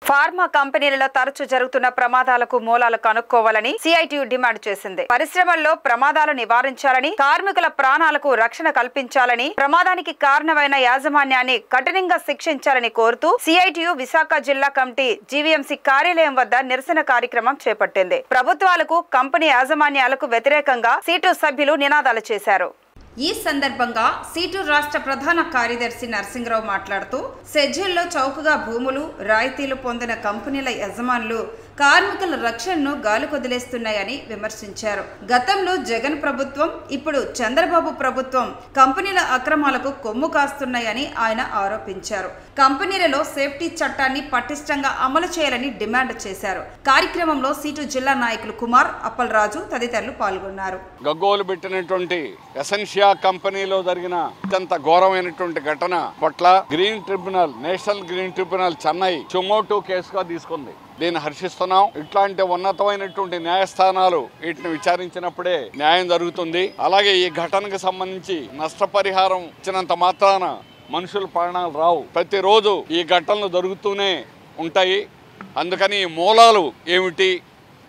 Pharma కంపెనీలలో తరచూ జరుగుతున్న ప్రమాదాలకు మూలాలు కనుక్కోవాలని సిఐటియు డిమాండ్ చేసింది. పరిశ్రమల్లో ప్రమాదాలు నివారించాలని, కార్మికుల ప్రాణాలకు రక్షణ కల్పించాలని, ప్రమాదానికి కారణమైన యాజమాన్యాన్ని కఠినంగా శిక్షించాలని కోరుతూ సిఐటియు విశాఖ జిల్లా కమిటీ జీవీఎంసీ కార్యాలయం వద్ద నిరసన కార్యక్రమం చేపట్టింది. ప్రభుత్వాలకు, కంపెనీ యాజమాన్యాలకు వ్యతిరేకంగా సీటు సభ్యులు నినాదాలు చేశారు. ఈ సందర్భంగా సీటు రాష్ట్ర ప్రధాన కార్యదర్శి నరసింగరావు మాట్లాడుతూ, షెడ్యూల్లో చౌకగా భూములు, రాయితీలు పొందిన కంపెనీల యజమానులు కార్మికుల రక్షణను గాలికొదిలేస్తున్నాయని విమర్శించారు. గతంలో జగన్ ప్రభుత్వం, ఇప్పుడు చంద్రబాబు ప్రభుత్వం కంపెనీల అక్రమాలకు కొమ్ము కాస్తున్నాయని ఆయన ఆరోపించారు. కంపెనీలలో సేఫ్టీ చట్టాన్ని పటిష్టంగా అమలు చేయాలని డిమాండ్ చేశారు. కార్యక్రమంలో సీటు జిల్లా నాయకులు కుమార్, అప్పలరాజు తదితరులు పాల్గొన్నారు. గగ్గోలు పెట్టినటువంటి ఎసెన్షియా కంపెనీలో జరిగిన అత్యంత ఘోరమైనటువంటి ఘటన పట్ల green tribunal, national green tribunal Chennai suo motu కేసుగా తీసుకుంది. దీన్ని హర్షిస్తున్నాం. ఇట్లాంటి ఉన్నతమైనటువంటి న్యాయస్థానాలు వీటిని విచారించినప్పుడే న్యాయం జరుగుతుంది. అలాగే ఈ ఘటనకు సంబంధించి నష్టపరిహారం ఇచ్చినంత మాత్రాన మనుషుల ప్రాణాలు రావు. ప్రతిరోజు ఈ ఘటనలు జరుగుతూనే ఉంటాయి. అందుకని ఈ మూలాలు ఏమిటి,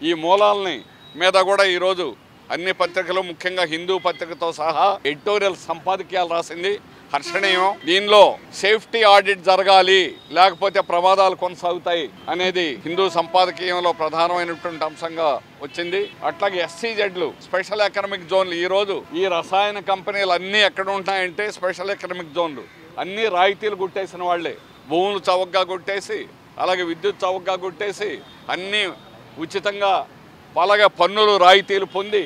ఈ మూలాలని మీద కూడా ఈరోజు అన్ని పత్రికలు, ముఖ్యంగా హిందూ పత్రికతో సహా ఎడిటోరియల్ సంపాదకీయాలు రాసింది. హర్షణీయం. దీనిలో సేఫ్టీ ఆడిట్ జరగాలి, లేకపోతే ప్రమాదాలు కొనసాగుతాయి అనేది హిందూ సంపాదకీయంలో ప్రధానమైనటువంటి అంశంగా వచ్చింది. అట్లాగే ఎస్సీజెడ్లు, స్పెషల్ ఎకనామిక్ జోన్లు, ఈరోజు ఈ రసాయన కంపెనీలు అన్నీ ఎక్కడ ఉంటాయంటే స్పెషల్ ఎకనామిక్ జోన్లు. అన్నీ రాయితీలు గుట్టేసిన వాళ్లే. భూములు చౌకగా గుట్టేసి, అలాగే విద్యుత్ చౌకగా గుట్టేసి, అన్నీ ఉచితంగా అలాగే పన్నులు రాయితీలు పొంది,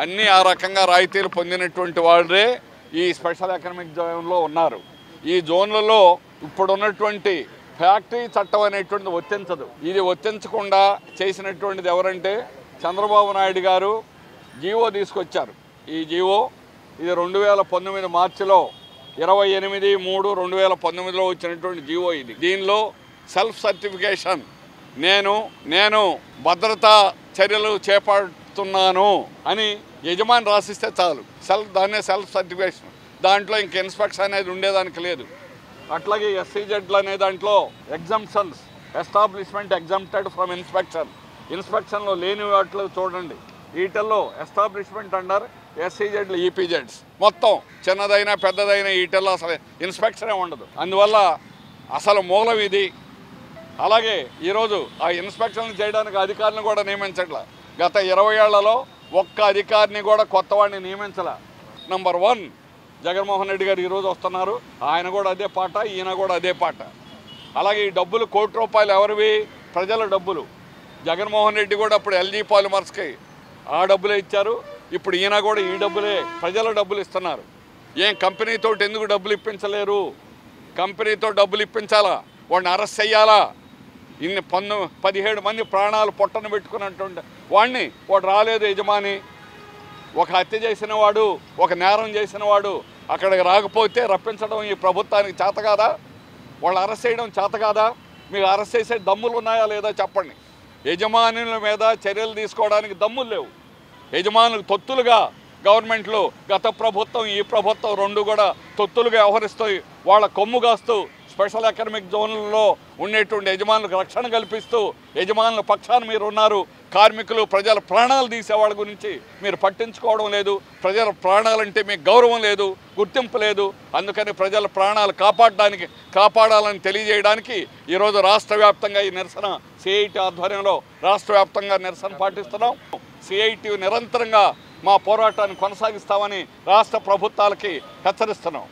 అన్నీ ఆ రకంగా రాయితీలు పొందినటువంటి వాళ్ళే ఈ స్పెషల్ ఎకనామిక్ జోన్లో ఉన్నారు. ఈ జోన్లలో ఇప్పుడున్నటువంటి ఫ్యాక్టరీ చట్టం అనేటువంటిది వర్తించదు. ఇది వర్తించకుండా చేసినటువంటిది ఎవరంటే చంద్రబాబు నాయుడు గారు జీవో తీసుకొచ్చారు. ఈ జీవో ఇది 2019 మార్చిలో 28/3/2019లో వచ్చినటువంటి జీవో ఇది. దీనిలో సెల్ఫ్ సర్టిఫికేషన్, నేను భద్రతా చర్యలు చేపడుతున్నాను అని యజమాని రాసిస్తే చాలు. దాన్నే సెల్ఫ్ సర్టిఫికేషన్. దాంట్లో ఇంక ఇన్స్పెక్షన్ అనేది ఉండేదానికి లేదు. అట్లాగే ఎస్సీజెడ్లు అనే దాంట్లో ఎగ్జంప్షన్స్, ఎస్టాబ్లిష్మెంట్ ఎగ్జంప్టెడ్ ఫ్రమ్ ఇన్స్పెక్షన్లో లేని వాటిలో చూడండి. వీటిల్లో ఎస్టాబ్లిష్మెంట్ అండర్ ఎస్సీజెడ్లు, ఈపీజెడ్స్ మొత్తం చిన్నదైనా పెద్దదైనా వీటిల్లో అసలు ఇన్స్పెక్షనే ఉండదు. అందువల్ల అసలు మూలం ఇది. అలాగే ఈరోజు ఆ ఇన్స్పెక్షన్లు చేయడానికి అధికారులను కూడా నియమించట్లా. గత 20 ఏళ్లలో ఒక్క అధికారిని కూడా కొత్త వాడిని నియమించలే. నంబర్ 1 జగన్మోహన్ రెడ్డి గారు ఈరోజు వస్తున్నారు. ఆయన కూడా అదే పాట, ఈయన కూడా అదే పాట. అలాగే ఈ డబ్బులు ₹1 కోటి ఎవరివి? ప్రజల డబ్బులు. జగన్మోహన్ రెడ్డి కూడా అప్పుడు ఎల్జీ పాలిమర్స్కి ఆ డబ్బులే ఇచ్చారు. ఇప్పుడు ఈయన కూడా ఈ డబ్బులే, ప్రజల డబ్బులు ఇస్తున్నారు. ఏం కంపెనీతో ఎందుకు డబ్బులు ఇప్పించలేరు? కంపెనీతో డబ్బులు ఇప్పించాలా, వాడిని అరెస్ట్ చేయాలా? 17 మంది ప్రాణాలు పొట్టను పెట్టుకున్నటువంటి వాడిని వాడు రాలేదు. యజమాని ఒక హత్య చేసిన వాడు, ఒక నేరం చేసిన వాడు అక్కడికి రాకపోతే రప్పించడం ఈ ప్రభుత్వానికి చేత కాదా? వాళ్ళు అరెస్ట్ చేయడం చేత కాదా? మీకు అరెస్ట్ చేసే దమ్ములు ఉన్నాయా లేదా చెప్పండి. యజమానుల మీద చర్యలు తీసుకోవడానికి దమ్ములు లేవు. యజమానులు తొత్తులుగా గవర్నమెంట్లు, గత ప్రభుత్వం, ఈ ప్రభుత్వం రెండు కూడా తొత్తులుగా వ్యవహరిస్తాయి. వాళ్ళ కొమ్ము కాస్తూ స్పెషల్ ఎకనామిక్ జోన్లలో ఉండేటువంటి యజమానులకు రక్షణ కల్పిస్తూ యజమానుల పక్షాన మీరు ఉన్నారు. కార్మికులు, ప్రజల ప్రాణాలు తీసేవాళ్ళ గురించి మీరు పట్టించుకోవడం లేదు. ప్రజల ప్రాణాలంటే మీకు గౌరవం లేదు, గుర్తింపు లేదు. అందుకని ప్రజల ప్రాణాలు కాపాడాలని తెలియజేయడానికి ఈరోజు రాష్ట్ర వ్యాప్తంగా ఈ నిరసన సిఐటి ఆధ్వర్యంలో రాష్ట్ర వ్యాప్తంగా నిరసన పాటిస్తున్నాం. సిఐటి నిరంతరంగా మా పోరాటాన్ని కొనసాగిస్తామని రాష్ట్ర ప్రభుత్వాలకి హెచ్చరిస్తున్నాం.